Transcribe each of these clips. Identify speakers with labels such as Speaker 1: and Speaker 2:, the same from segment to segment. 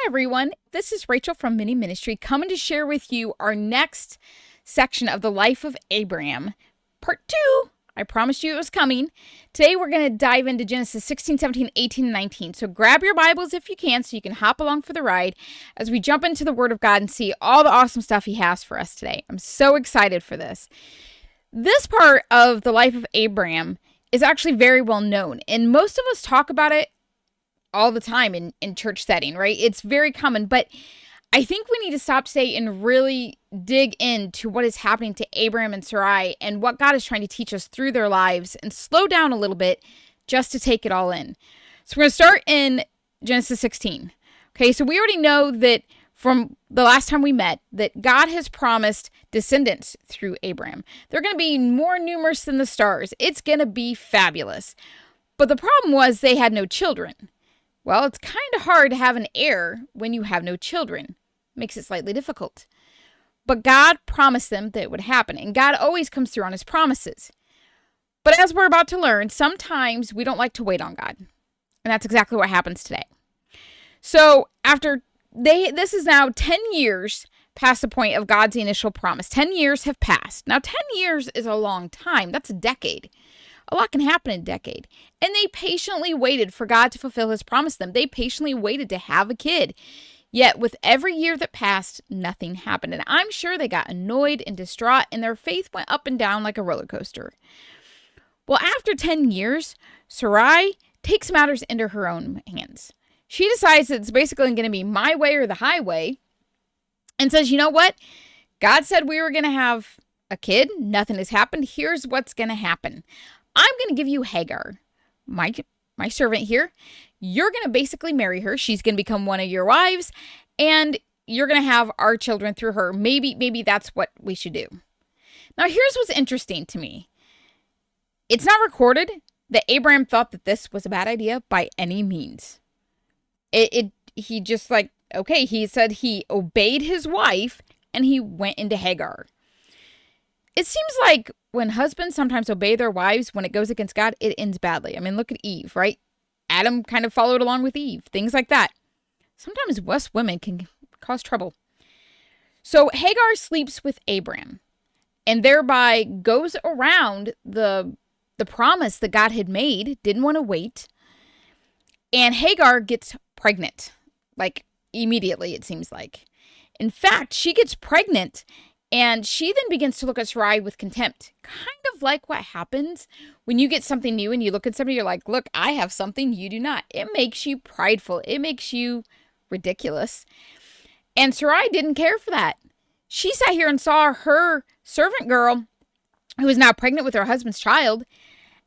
Speaker 1: Hi, everyone. This is Rachel from Mini Ministry coming to share with you our next section of the life of Abraham, part 2. I promised you it was coming. Today, we're going to dive into Genesis 16, 17, 18, and 19. So grab your Bibles if you can so you can hop along for the ride as we jump into the Word of God and see all the awesome stuff He has for us today. I'm so excited for this. This part of the life of Abraham is actually very well known, and most of us talk about it all the time in church setting, right? It's very common, but I think we need to stop today and really dig into what is happening to Abraham and Sarai and what God is trying to teach us through their lives and slow down a little bit just to take it all in. So we're going to start in Genesis 16. Okay, so we already know that from the last time we met that God has promised descendants through Abraham. They're going to be more numerous than the stars. It's going to be fabulous. But the problem was they had no children. Well, it's kind of hard to have an heir when you have no children. Makes it slightly difficult. But God promised them that it would happen, and God always comes through on His promises. But as we're about to learn, sometimes we don't like to wait on God. And that's exactly what happens today. So this is now 10 years past the point of God's initial promise. 10 years have passed. Now, 10 years is a long time. That's a decade. A lot can happen in a decade. And they patiently waited for God to fulfill His promise to them. They patiently waited to have a kid. Yet with every year that passed, nothing happened. And I'm sure they got annoyed and distraught, and their faith went up and down like a roller coaster. Well, after 10 years, Sarai takes matters into her own hands. She decides that it's basically going to be my way or the highway, and says, you know what? God said we were going to have a kid. Nothing has happened. Here's what's going to happen. I'm going to give you Hagar, my servant here. You're going to basically marry her. She's going to become one of your wives, and you're going to have our children through her. Maybe that's what we should do. Now, here's what's interesting to me. It's not recorded that Abraham thought that this was a bad idea by any means. He just he said he obeyed his wife, and he went into Hagar. It seems like when husbands sometimes obey their wives, when it goes against God, it ends badly. I mean, look at Eve, right? Adam kind of followed along with Eve, things like that. Sometimes us women can cause trouble. So Hagar sleeps with Abram and thereby goes around the promise that God had made, didn't want to wait. And Hagar gets pregnant, like immediately, it seems like. In fact, she gets pregnant, and she then begins to look at Sarai with contempt, kind of like what happens when you get something new and you look at somebody, you're like, look, I have something you do not. It makes you prideful. It makes you ridiculous. And Sarai didn't care for that. She sat here and saw her servant girl, who is now pregnant with her husband's child,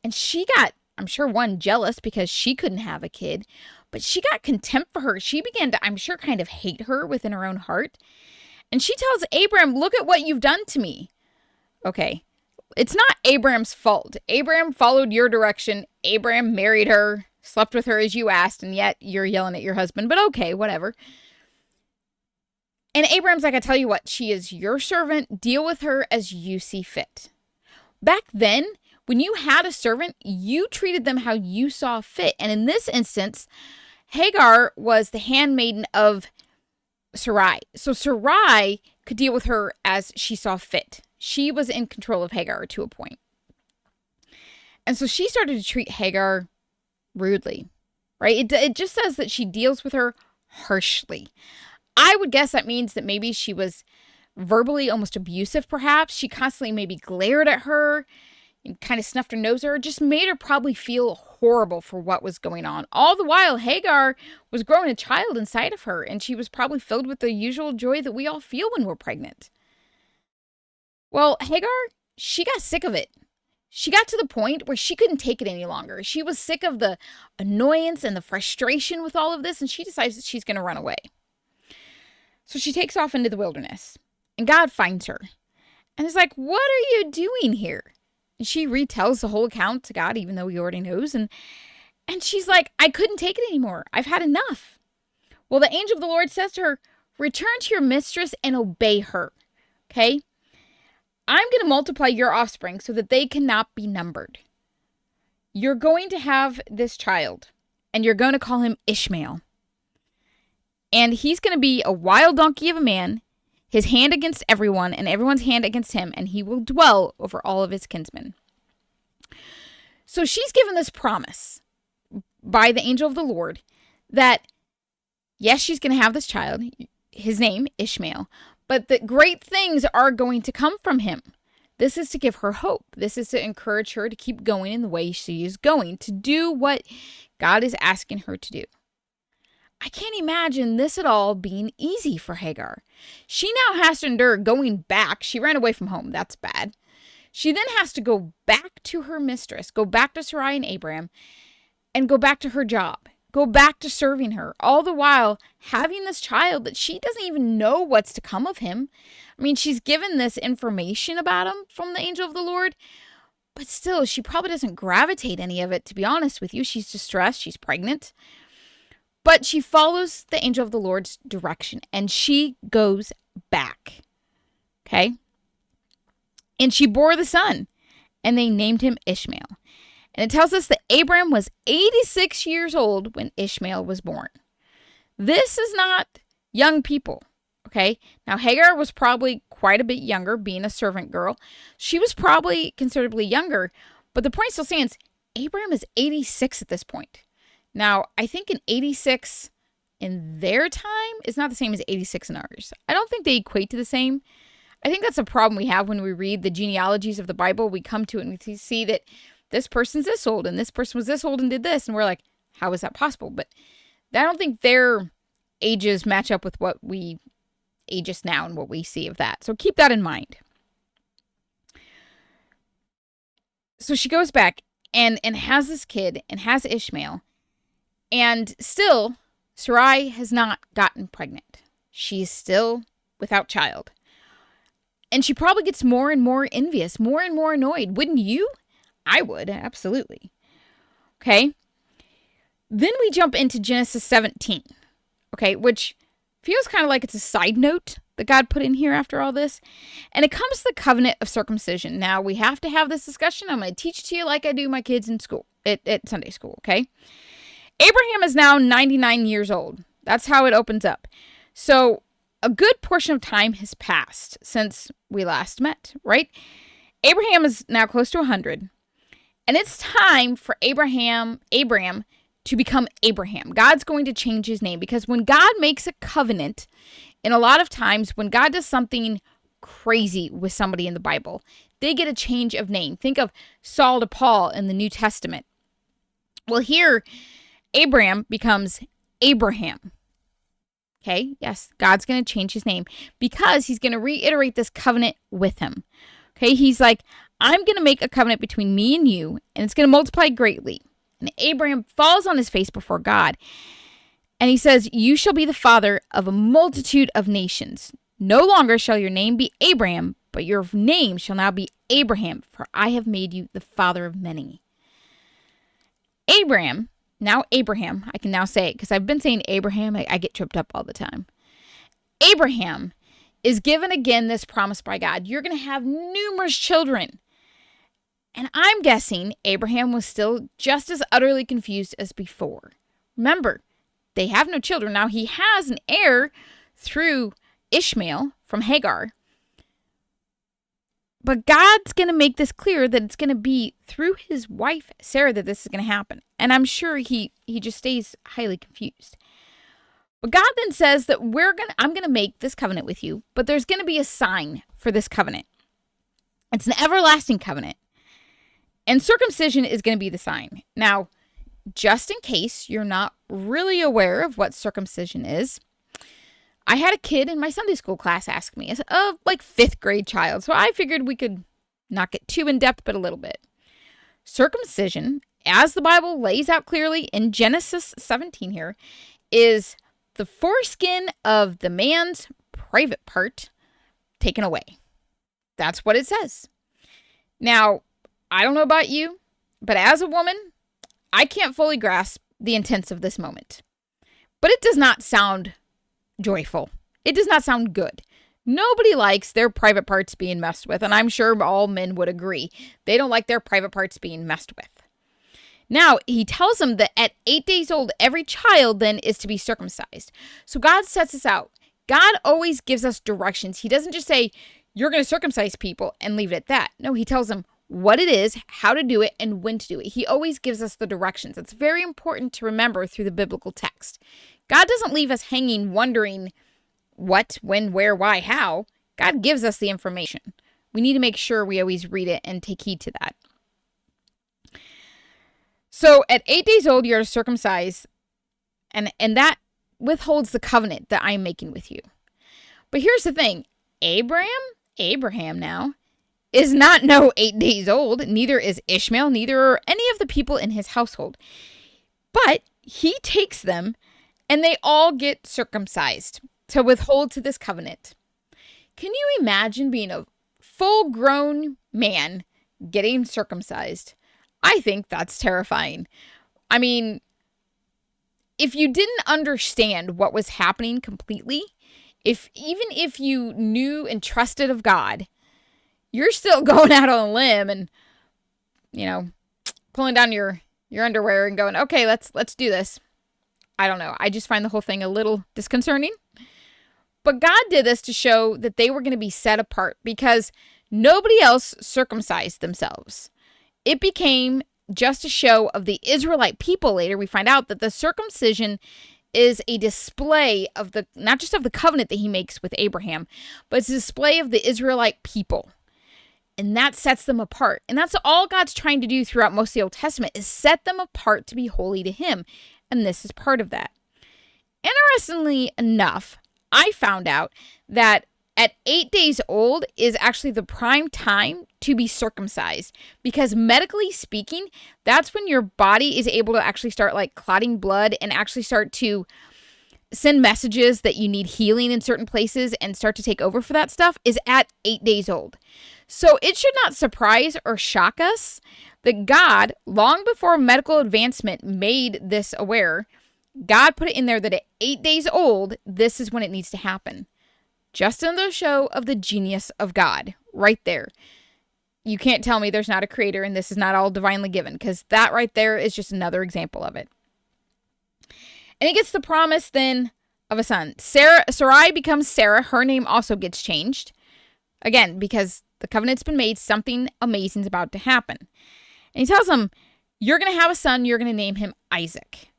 Speaker 1: and she got, I'm sure, jealous because she couldn't have a kid, but she got contempt for her. She began to, I'm sure, kind of hate her within her own heart. And she tells Abram, look at what you've done to me. Okay, it's not Abram's fault. Abram followed your direction. Abram married her, slept with her as you asked, and yet you're yelling at your husband. But okay, whatever. And Abram's like, I tell you what, she is your servant. Deal with her as you see fit. Back then, when you had a servant, you treated them how you saw fit. And in this instance, Hagar was the handmaiden of Sarai. So Sarai could deal with her as she saw fit. She was in control of Hagar to a point. And so she started to treat Hagar rudely, right? It just says that she deals with her harshly. I would guess that means that maybe she was verbally almost abusive, perhaps. She constantly maybe glared at her and kind of snuffed her nose at her, just made her probably feel horrible for what was going on. All the while, Hagar was growing a child inside of her, and she was probably filled with the usual joy that we all feel when we're pregnant. Well, Hagar, she got sick of it. She got to the point where she couldn't take it any longer. She was sick of the annoyance and the frustration with all of this, and she decides that she's going to run away. So she takes off into the wilderness, and God finds her and is like, what are you doing here? And she retells the whole account to God, even though he already knows. And she's like, I couldn't take it anymore. I've had enough. Well, the angel of the Lord says to her, return to your mistress and obey her. Okay? I'm going to multiply your offspring so that they cannot be numbered. You're going to have this child, and you're going to call him Ishmael. And he's going to be a wild donkey of a man, his hand against everyone, and everyone's hand against him, and he will dwell over all of his kinsmen. So she's given this promise by the angel of the Lord that, yes, she's going to have this child, his name, Ishmael, but that great things are going to come from him. This is to give her hope. This is to encourage her to keep going in the way she is going, to do what God is asking her to do. I can't imagine this at all being easy for Hagar. She now has to endure going back. She ran away from home. That's bad. She then has to go back to her mistress, go back to Sarai and Abram, and go back to her job, go back to serving her, all the while having this child that she doesn't even know what's to come of him. I mean, she's given this information about him from the angel of the Lord, but still, she probably doesn't gravitate any of it, to be honest with you. She's distressed. She's pregnant. But she follows the angel of the Lord's direction, and she goes back. Okay? And she bore the son, and they named him Ishmael. And it tells us that Abram was 86 years old when Ishmael was born. This is not young people, okay? Now, Hagar was probably quite a bit younger, being a servant girl. She was probably considerably younger, but the point still stands. Abram is 86 at this point. Now, I think an 86 in their time is not the same as 86 in ours. I don't think they equate to the same. I think that's a problem we have when we read the genealogies of the Bible. We come to it and we see that this person's this old and this person was this old and did this. And we're like, how is that possible? But I don't think their ages match up with what we age us now and what we see of that. So keep that in mind. So she goes back and has this kid and has Ishmael. And still, Sarai has not gotten pregnant. She's still without child. And she probably gets more and more envious, more and more annoyed. Wouldn't you? I would, absolutely. Okay. Then we jump into Genesis 17. Okay, which feels kind of like it's a side note that God put in here after all this. And it comes to the covenant of circumcision. Now, we have to have this discussion. I'm going to teach it to you like I do my kids in school, at Sunday school, okay? Abraham is now 99 years old. That's how it opens up. So a good portion of time has passed since we last met, right? Abraham is now close to 100. And it's time for Abram to become Abraham. God's going to change his name because when God makes a covenant, and a lot of times when God does something crazy with somebody in the Bible, they get a change of name. Think of Saul to Paul in the New Testament. Well, here, Abram becomes Abraham. Okay, yes, God's going to change his name because he's going to reiterate this covenant with him. Okay, he's like, I'm going to make a covenant between me and you, and it's going to multiply greatly. And Abraham falls on his face before God, and he says, you shall be the father of a multitude of nations. No longer shall your name be Abraham, but your name shall now be Abraham, for I have made you the father of many. Now Abraham, I can now say it because I've been saying Abraham, I get tripped up all the time. Abraham is given again this promise by God. You're going to have numerous children. And I'm guessing Abraham was still just as utterly confused as before. Remember, they have no children. Now he has an heir through Ishmael from Hagar. But God's going to make this clear that it's going to be through his wife, Sarah, that this is going to happen. And I'm sure he just stays highly confused. But God then says that I'm going to make this covenant with you, but there's going to be a sign for this covenant. It's an everlasting covenant. And circumcision is going to be the sign. Now, just in case you're not really aware of what circumcision is, I had a kid in my Sunday school class ask me, like 5th grade child. So I figured we could not get too in depth, but a little bit. Circumcision, as the Bible lays out clearly in Genesis 17 here, is the foreskin of the man's private part taken away. That's what it says. Now, I don't know about you, but as a woman, I can't fully grasp the intents of this moment. But it does not sound joyful. It does not sound good. Nobody likes their private parts being messed with, and I'm sure all men would agree. They don't like their private parts being messed with. Now, he tells them that at 8 days old, every child then is to be circumcised. So God sets us out. God always gives us directions. He doesn't just say, you're going to circumcise people and leave it at that. No, he tells them what it is, how to do it, and when to do it. He always gives us the directions. It's very important to remember through the biblical text. God doesn't leave us hanging, wondering what, when, where, why, how. God gives us the information. We need to make sure we always read it and take heed to that. So at 8 days old, you're to circumcise, and that withholds the covenant that I'm making with you. But here's the thing. Abraham now, is not 8 days old. Neither is Ishmael. Neither are any of the people in his household. But he takes them, and they all get circumcised to withhold to this covenant. Can you imagine being a full-grown man getting circumcised? I think that's terrifying. I mean, if you didn't understand what was happening completely, even if you knew and trusted of God, you're still going out on a limb and, pulling down your underwear and going, okay, let's do this. I don't know. I just find the whole thing a little disconcerting. But God did this to show that they were going to be set apart because nobody else circumcised themselves. It became just a show of the Israelite people. Later, we find out that the circumcision is a display of not just of the covenant that he makes with Abraham, but it's a display of the Israelite people. And that sets them apart. And that's all God's trying to do throughout most of the Old Testament, is set them apart to be holy to him. And this is part of that. Interestingly enough, I found out that at 8 days old is actually the prime time to be circumcised, because medically speaking, that's when your body is able to actually start clotting blood and actually start to send messages that you need healing in certain places and start to take over for that stuff, is at 8 days old. So it should not surprise or shock us that God, long before medical advancement made this aware, God put it in there that at 8 days old, this is when it needs to happen. Just another show of the genius of God right there. You can't tell me there's not a creator and this is not all divinely given, because that right there is just another example of it. And he gets the promise then of a son. Sarai becomes Sarah. Her name also gets changed. Again, because the covenant's been made, something amazing is about to happen. And he tells him, you're going to have a son. You're going to name him Isaac.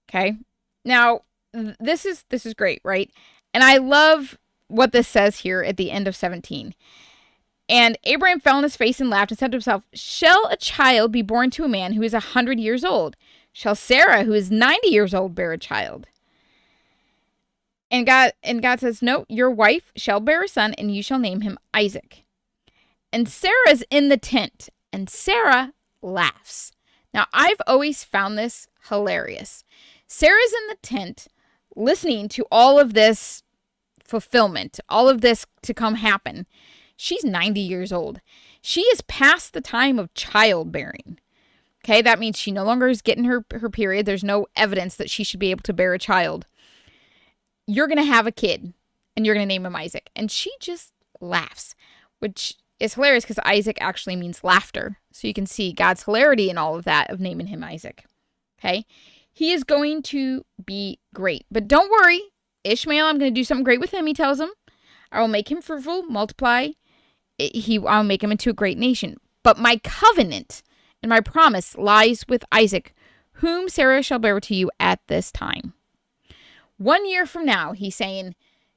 Speaker 1: Okay. Now, this is great, right? And I love what this says here at the end of 17. And Abraham fell on his face and laughed and said to himself, shall a child be born to a man who is 100 years old? Shall Sarah, who is 90 years old, bear a child? And God says, no, your wife shall bear a son, and you shall name him Isaac. And Sarah's in the tent, and Sarah laughs. Now, I've always found this hilarious. Sarah's in the tent listening to all of this fulfillment, all of this to come happen. She's 90 years old. She is past the time of childbearing. Okay, that means she no longer is getting her period. There's no evidence that she should be able to bear a child. You're going to have a kid, and you're going to name him Isaac. And she just laughs, which is hilarious because Isaac actually means laughter. So you can see God's hilarity in all of that of naming him Isaac. Okay, he is going to be great. But don't worry, Ishmael, I'm going to do something great with him, he tells him. I will make him fruitful, multiply. I'll make him into a great nation. But my covenant and my promise lies with Isaac, whom Sarah shall bear to you at this time. 1 year from now, he's saying,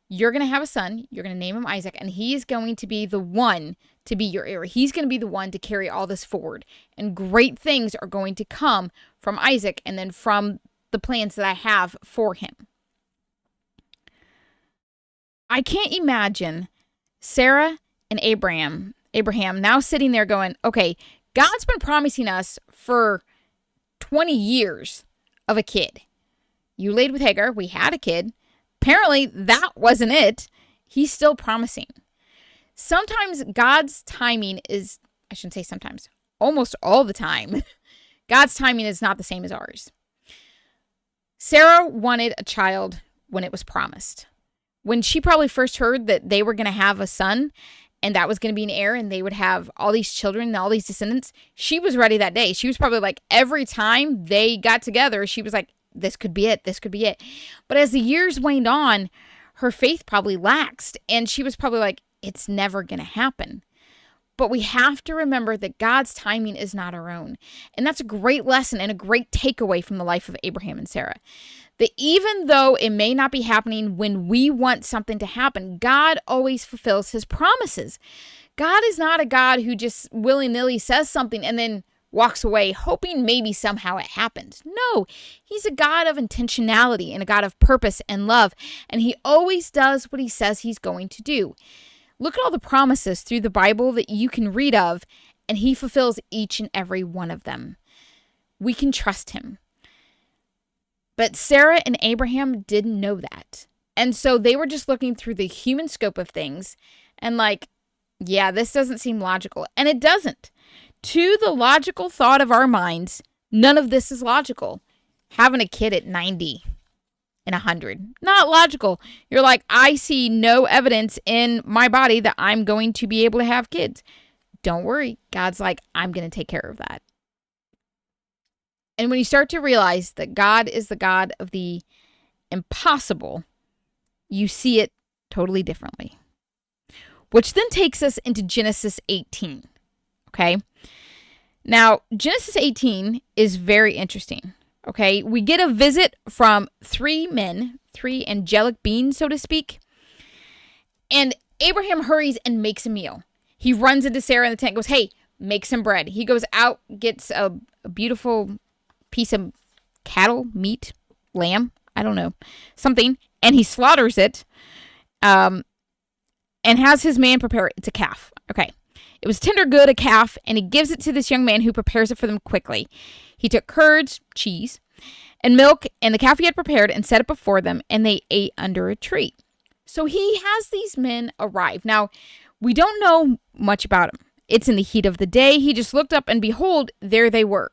Speaker 1: you're going to have a son, you're going to name him Isaac, and he is going to be the one to be your heir. He's going to be the one to carry all this forward. And great things are going to come from Isaac and then from the plans that I have for him. I can't imagine Sarah and Abraham now sitting there going, okay, God's been promising us for 20 years of a kid. You laid with Hagar. We had a kid. Apparently, that wasn't it. He's still promising. Sometimes God's timing is, I shouldn't say sometimes, almost all the time, God's timing is not the same as ours. Sarah wanted a child when it was promised. When she probably first heard that they were going to have a son, and that was going to be an heir, and they would have all these children and all these descendants. She was ready that day. She was probably like, every time they got together, she was like, this could be it. This could be it. But as the years waned on, her faith probably laxed, and she was probably like, it's never going to happen. But we have to remember that God's timing is not our own. And that's a great lesson and a great takeaway from the life of Abraham and Sarah. That even though it may not be happening when we want something to happen, God always fulfills his promises. God is not a God who just willy-nilly says something and then walks away hoping maybe somehow it happens. No, he's a God of intentionality and a God of purpose and love. And he always does what he says he's going to do. Look at all the promises through the Bible that you can read of, and he fulfills each and every one of them. We can trust him. But Sarah and Abraham didn't know that. And so they were just looking through the human scope of things and like, yeah, this doesn't seem logical. And it doesn't. To the logical thought of our minds, none of this is logical. Having a kid at 90 and 100, not logical. You're like, I see no evidence in my body that I'm going to be able to have kids. Don't worry. God's like, I'm going to take care of that. And when you start to realize that God is the God of the impossible, you see it totally differently. Which then takes us into Genesis 18. Okay. Now, Genesis 18 is very interesting. Okay. We get a visit from three men, three angelic beings, so to speak. And Abraham hurries and makes a meal. He runs into Sarah in the tent, goes, hey, make some bread. He goes out, gets a beautiful piece of cattle, meat, lamb, I don't know, something, and he slaughters it and has his man prepare it. It's a calf. Okay. It was tender good, a calf, and he gives it to this young man who prepares it for them quickly. He took curds, cheese, and milk, and the calf he had prepared and set it before them, and they ate under a tree. So he has these men arrive. Now, we don't know much about him. It's in the heat of the day. He just looked up, and behold, there they were.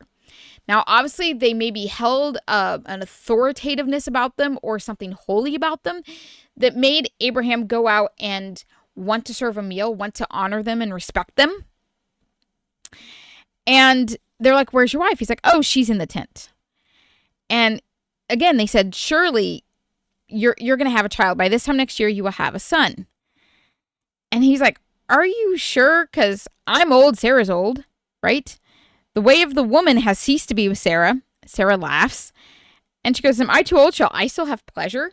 Speaker 1: Now, obviously, they maybe held an authoritativeness about them or something holy about them that made Abraham go out and want to serve a meal, want to honor them and respect them. And they're like, where's your wife? He's like, oh, she's in the tent. And again, they said, surely you're going to have a child. By this time next year, you will have a son. And he's like, are you sure? Because I'm old. Sarah's old, right? The way of the woman has ceased to be with Sarah. Sarah laughs. And she goes, am I too old? Shall I still have pleasure?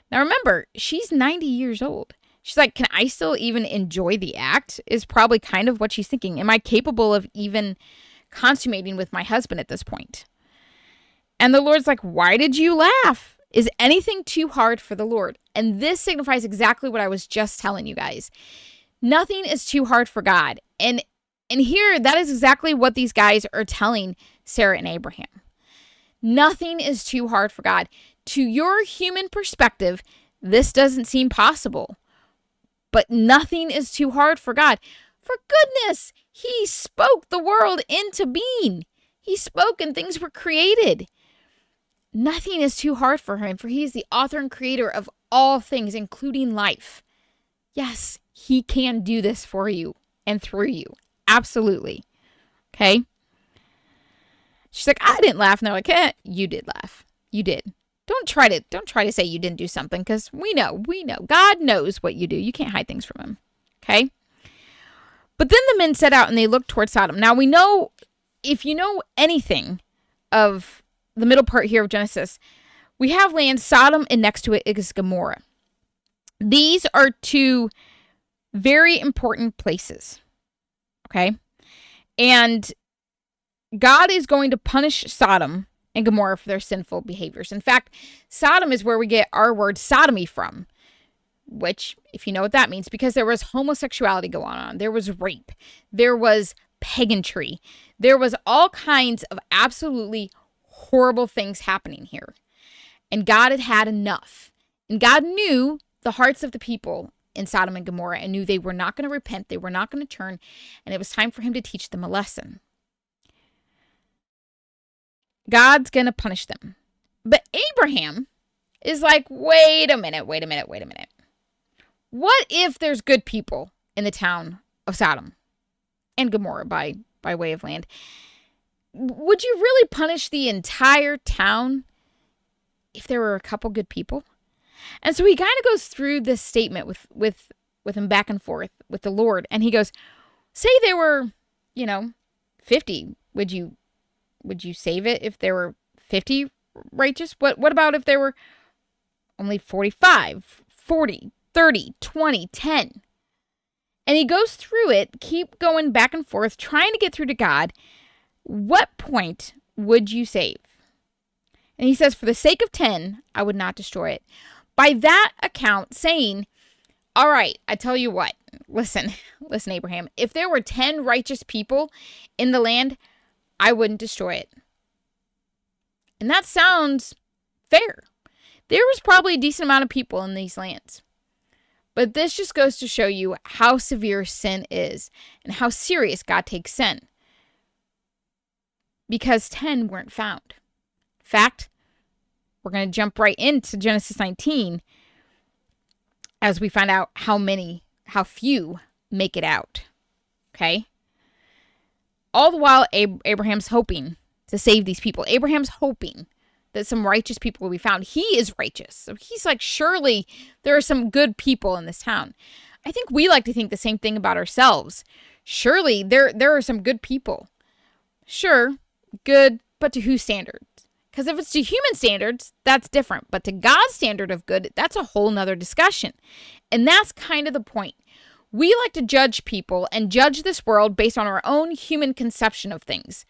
Speaker 1: Now remember, she's 90 years old. She's like, can I still even enjoy the act? Is probably kind of what she's thinking. Am I capable of even consummating with my husband at this point? And the Lord's like, why did you laugh? Is anything too hard for the Lord? And this signifies exactly what I was just telling you guys. Nothing is too hard for God. And here, that is exactly what these guys are telling Sarah and Abraham. Nothing is too hard for God. To your human perspective, this doesn't seem possible. But nothing is too hard for God. For goodness, he spoke the world into being. He spoke and things were created. Nothing is too hard for him, for he is the author and creator of all things, including life. Yes, he can do this for you and through you. Absolutely. Okay? She's like, I didn't laugh. And they're like, you did laugh. You did. Don't try to say you didn't do something, because we know. God knows what you do. You can't hide things from him. Okay? But then the men set out and they looked toward Sodom. Now we know, if you know anything of the middle part here of Genesis, we have land, Sodom, and next to it is Gomorrah. These are two very important places. Okay? And God is going to punish Sodom and Gomorrah for their sinful behaviors. In fact, Sodom is where we get our word sodomy from, which, if you know what that means, because there was homosexuality going on, there was rape, there was pagantry, there was all kinds of absolutely horrible things happening here. And God had had enough. And God knew the hearts of the people in Sodom and Gomorrah and knew they were not going to repent, they were not going to turn, and it was time for him to teach them a lesson. God's going to punish them. But Abraham is like, wait a minute. What if there's good people in the town of Sodom and Gomorrah by way of land. Would you really punish the entire town if there were a couple good people? And so he kind of goes through this statement with him back and forth with the Lord. And he goes, say there were, 50. Would you save it if there were 50 righteous? What about if there were only 45, 40, 30, 20, 10? And he goes through it, keep going back and forth, trying to get through to God. What point would you save? And he says, for the sake of 10, I would not destroy it. By that account, saying, all right, I tell you what, listen, Abraham, if there were 10 righteous people in the land, I wouldn't destroy it. And that sounds fair. There was probably a decent amount of people in these lands. But this just goes to show you how severe sin is and how serious God takes sin. Because 10 weren't found. In fact, we're going to jump right into Genesis 19 as we find out how few make it out. Okay? All the while, Abraham's hoping to save these people. Abraham's hoping that some righteous people will be found. He is righteous. So he's like, surely there are some good people in this town. I think we like to think the same thing about ourselves. Surely there are some good people. Sure, good, but to whose standards? Because if it's to human standards, that's different. But to God's standard of good, that's a whole nother discussion. And that's kind of the point. We like to judge people and judge this world based on our own human conception of things.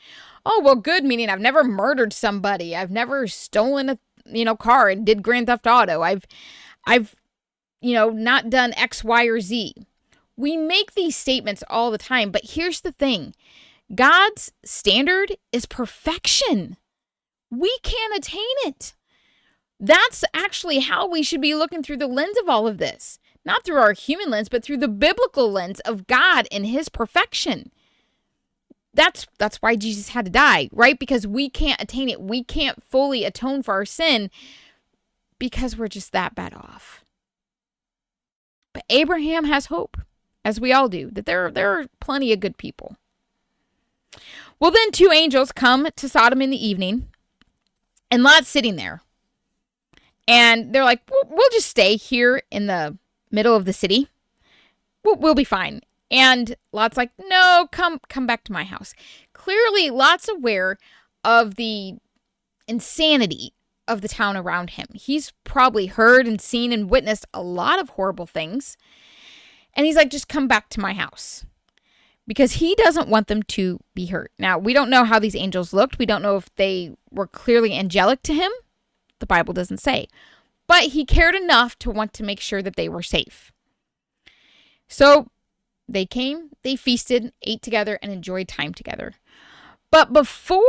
Speaker 1: Oh, well, good meaning I've never murdered somebody. I've never stolen a car and did Grand Theft Auto. I've not done X, Y, or Z. We make these statements all the time, but here's the thing. God's standard is perfection. We can't attain it. That's actually how we should be looking through the lens of all of this. Not through our human lens, but through the biblical lens of God and his perfection. That's why Jesus had to die, right? Because we can't attain it. We can't fully atone for our sin because we're just that bad off. But Abraham has hope, as we all do, that there are plenty of good people. Well, then 2 angels come to Sodom in the evening, and Lot's sitting there. And they're like, we'll just stay here in the middle of the city. We'll be fine. And Lot's like, no, come back to my house. Clearly, Lot's aware of the insanity of the town around him. He's probably heard and seen and witnessed a lot of horrible things. And he's like, just come back to my house. Because he doesn't want them to be hurt. Now, we don't know how these angels looked. We don't know if they were clearly angelic to him. The Bible doesn't say. But he cared enough to want to make sure that they were safe. So they came, they feasted, ate together, and enjoyed time together. But before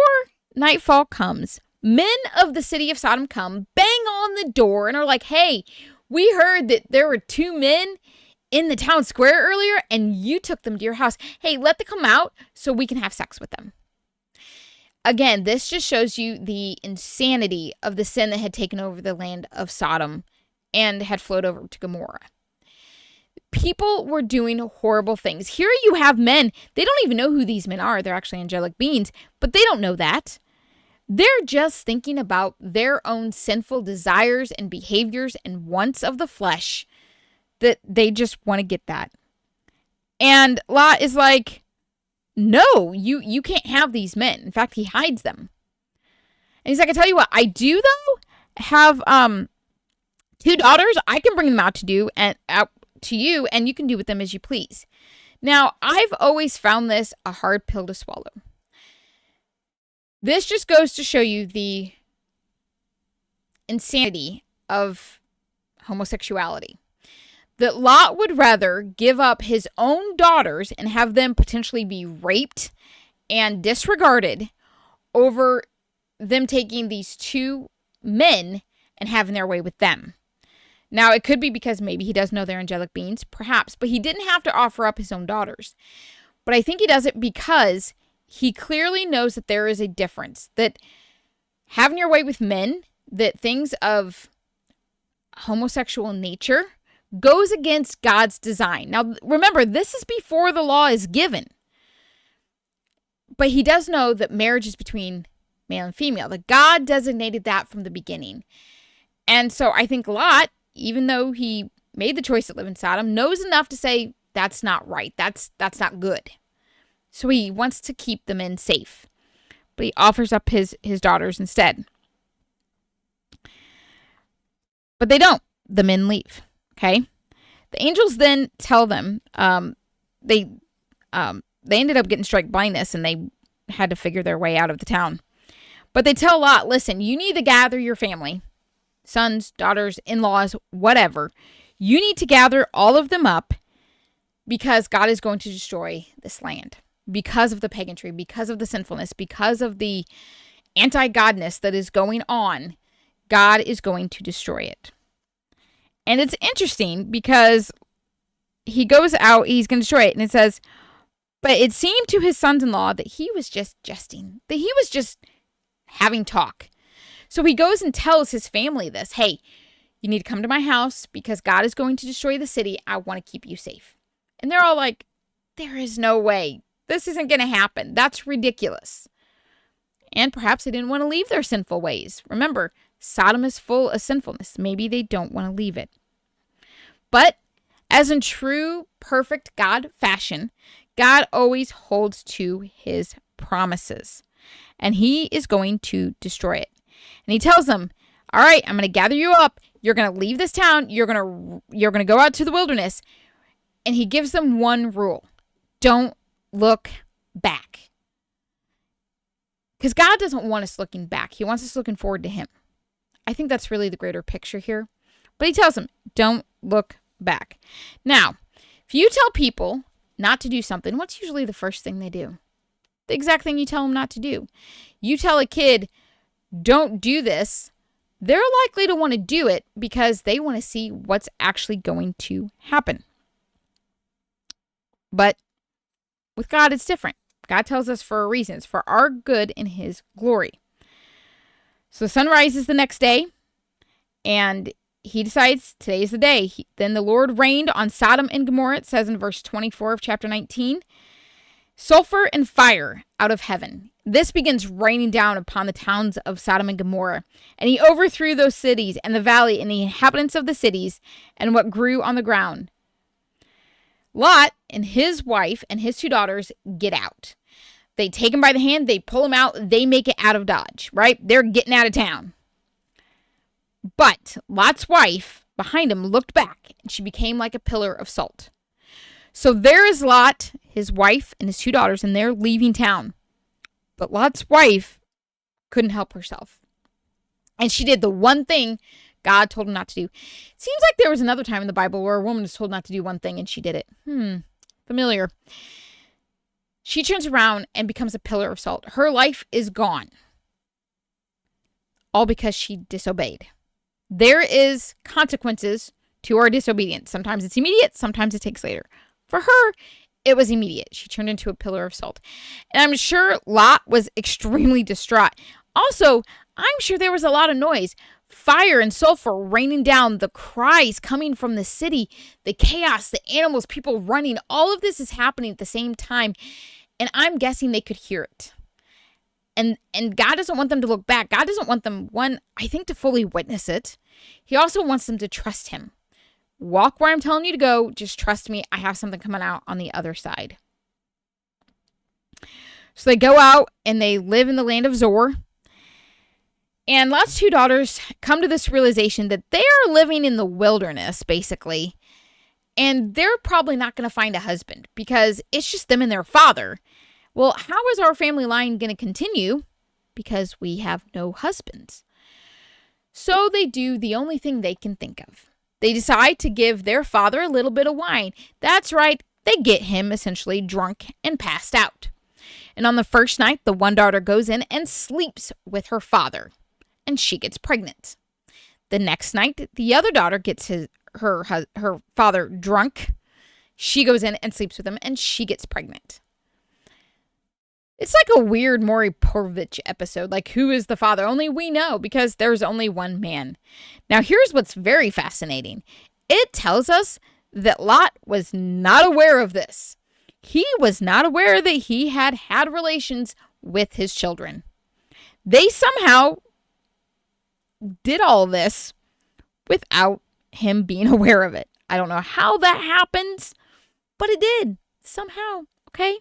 Speaker 1: nightfall comes, men of the city of Sodom come, bang on the door, and are like, hey, we heard that there were 2 men in the town square earlier, and you took them to your house. Hey, let them come out so we can have sex with them. Again, this just shows you the insanity of the sin that had taken over the land of Sodom and had flowed over to Gomorrah. People were doing horrible things. Here you have men. They don't even know who these men are. They're actually angelic beings, but they don't know that. They're just thinking about their own sinful desires and behaviors and wants of the flesh, that they just want to get that. And Lot is like, no, you can't have these men. In fact, he hides them. And he's like, I tell you what, I do though have 2 daughters. I can bring them out to you, and you can do with them as you please. Now, I've always found this a hard pill to swallow. This just goes to show you the insanity of homosexuality. That Lot would rather give up his own daughters and have them potentially be raped and disregarded over them taking these 2 men and having their way with them. Now, it could be because maybe he does know they're angelic beings, perhaps, but he didn't have to offer up his own daughters. But I think he does it because he clearly knows that there is a difference, that having your way with men, that things of homosexual nature goes against God's design. Now, remember, this is before the law is given. But he does know that marriage is between male and female, that God designated that from the beginning. And so I think Lot, even though he made the choice to live in Sodom, knows enough to say, that's not right. That's not good. So he wants to keep the men safe. But he offers up his daughters instead. But they don't. The men leave. Okay? The angels then tell them, they ended up getting strike blindness and they had to figure their way out of the town. But they tell Lot, listen, you need to gather your family, sons, daughters, in-laws, whatever. You need to gather all of them up because God is going to destroy this land because of the paganry, because of the sinfulness, because of the anti-godness that is going on. God is going to destroy it. And it's interesting because he goes out, he's going to destroy it, and it says, but it seemed to his sons-in-law that he was just jesting, that he was just having talk. So he goes and tells his family this, hey, you need to come to my house because God is going to destroy the city. I want to keep you safe. And they're all like, there is no way. This isn't going to happen. That's ridiculous. And perhaps they didn't want to leave their sinful ways. Remember, Sodom is full of sinfulness. Maybe they don't want to leave it. But as in true, perfect God fashion, God always holds to his promises. And he is going to destroy it. And he tells them, all right, I'm going to gather you up. You're going to leave this town. You're going to go out to the wilderness. And he gives them one rule. Don't look back. Because God doesn't want us looking back. He wants us looking forward to him. I think that's really the greater picture here. But he tells them, don't look back. Now, if you tell people not to do something, what's usually the first thing they do? The exact thing you tell them not to do. You tell a kid, don't do this, they're likely to want to do it because they want to see what's actually going to happen. But with God, it's different. God tells us for a reason. It's for our good and his glory. So the sun rises the next day, and he decides today's the day. Then the Lord rained on Sodom and Gomorrah, it says in verse 24 of chapter 19, sulfur and fire out of heaven. This begins raining down upon the towns of Sodom and Gomorrah. And he overthrew those cities and the valley and the inhabitants of the cities and what grew on the ground. Lot and his wife and his two daughters get out. They take him by the hand, they pull him out, they make it out of Dodge, right? They're getting out of town. But Lot's wife behind him looked back and she became like a pillar of salt. So there is Lot, his wife, and his two daughters, and they're leaving town. But Lot's wife couldn't help herself. And she did the one thing God told him not to do. It seems like there was another time in the Bible where a woman was told not to do one thing and she did it. Familiar. She turns around and becomes a pillar of salt. Her life is gone. All because she disobeyed. There is consequences to our disobedience. Sometimes it's immediate, sometimes it takes later. For her, it was immediate. She turned into a pillar of salt. And I'm sure Lot was extremely distraught. Also, I'm sure there was a lot of noise. Fire and sulfur raining down, the cries coming from the city, the chaos, the animals, people running. All of this is happening at the same time. And I'm guessing they could hear it. And God doesn't want them to look back. God doesn't want them, I think, to fully witness it. He also wants them to trust him. Walk where I'm telling you to go. Just trust me. I have something coming out on the other side. So they go out and they live in the land of Zor. And Lot's two daughters come to this realization that they are living in the wilderness, basically. And they're probably not going to find a husband because it's just them and their father. Well, how is our family line going to continue? Because we have no husbands. So they do the only thing they can think of. They decide to give their father a little bit of wine. That's right. They get him essentially drunk and passed out. And on the first night, the one daughter goes in and sleeps with her father. And she gets pregnant. The next night, the other daughter gets her father drunk. She goes in and sleeps with him, and she gets pregnant. It's like a weird Maury Povich episode. Like, who is the father? Only we know because there's only one man. Now, here's what's very fascinating. it tells us that Lot was not aware of this. He was not aware that he had relations with his children. They somehow did all this without him being aware of it. I don't know how that happens, but it did somehow, okay?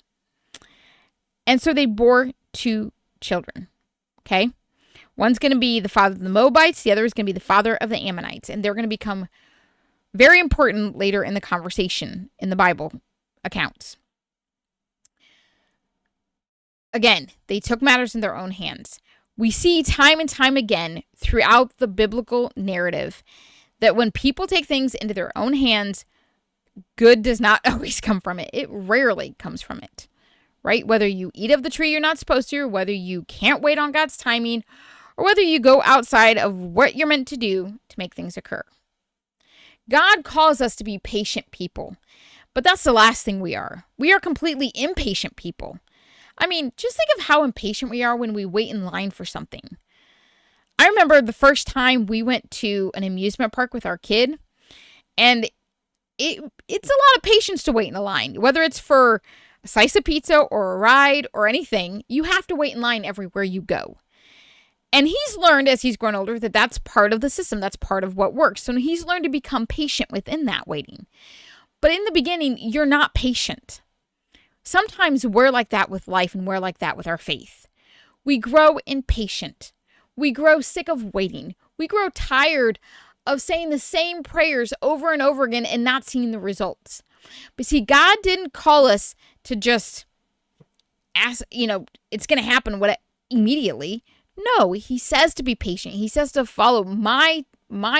Speaker 1: And so they bore 2 children, okay? One's going to be the father of the Moabites. The other is going to be the father of the Ammonites. And they're going to become very important later in the conversation in the Bible accounts. Again, they took matters in their own hands. We see time and time again throughout the biblical narrative that when people take things into their own hands, good does not always come from it. It rarely comes from it, right? Whether you eat of the tree you're not supposed to, or whether you can't wait on God's timing, or whether you go outside of what you're meant to do to make things occur. God calls us to be patient people, but that's the last thing we are. We are completely impatient people. I mean, just think of how impatient we are when we wait in line for something. I remember the first time we went to an amusement park with our kid, and it's a lot of patience to wait in a line. Whether it's for a slice of pizza or a ride or anything, you have to wait in line everywhere you go. And he's learned as he's grown older that that's part of the system. That's part of what works. So he's learned to become patient within that waiting. But in the beginning, you're not patient. Sometimes we're like that with life, and we're like that with our faith. We grow impatient. We grow sick of waiting. We grow tired of saying the same prayers over and over again and not seeing the results. But see, God didn't call us to just ask, it's going to happen immediately. No, he says to be patient. He says to follow my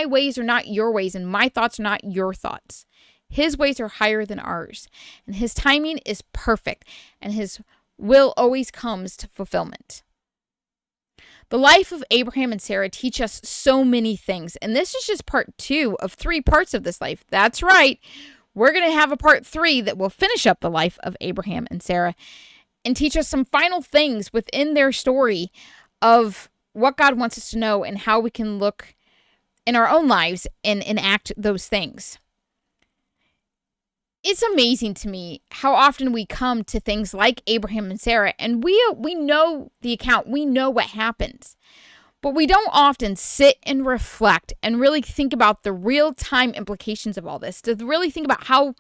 Speaker 1: ways are not your ways, and my thoughts are not your thoughts. His ways are higher than ours, and his timing is perfect, and his will always comes to fulfillment. The life of Abraham and Sarah teach us so many things, and this is just part 2 of 3 parts of this life. That's right. We're going to have a part 3 that will finish up the life of Abraham and Sarah and teach us some final things within their story of what God wants us to know and how we can look in our own lives and enact those things. It's amazing to me how often we come to things like Abraham and Sarah, and we know the account, we know what happens, but we don't often sit and reflect and really think about the real-time implications of all this, to really think about how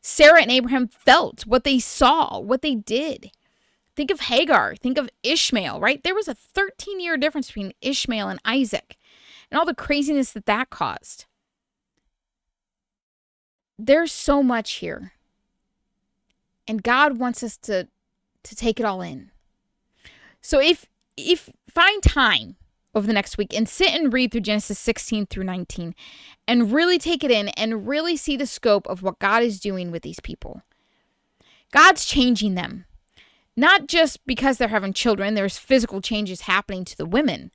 Speaker 1: Sarah and Abraham felt, what they saw, what they did. Think of Hagar, think of Ishmael, right? There was a 13-year difference between Ishmael and Isaac, and all the craziness that caused. There's so much here. And God wants us to take it all in. So if find time over the next week and sit and read through Genesis 16 through 19 and really take it in and really see the scope of what God is doing with these people. God's changing them. Not just because they're having children, there's physical changes happening to the women.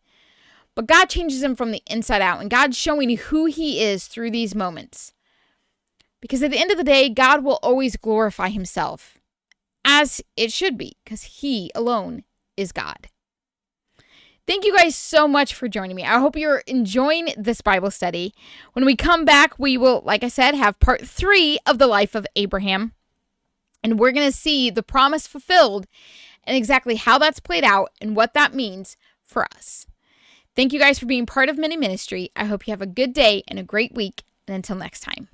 Speaker 1: But God changes them from the inside out, and God's showing who he is through these moments. Because at the end of the day, God will always glorify himself, as it should be, because he alone is God. Thank you guys so much for joining me. I hope you're enjoying this Bible study. When we come back, we will, like I said, have part 3 of the life of Abraham. And we're going to see the promise fulfilled and exactly how that's played out and what that means for us. Thank you guys for being part of Mini Ministry. I hope you have a good day and a great week. And until next time.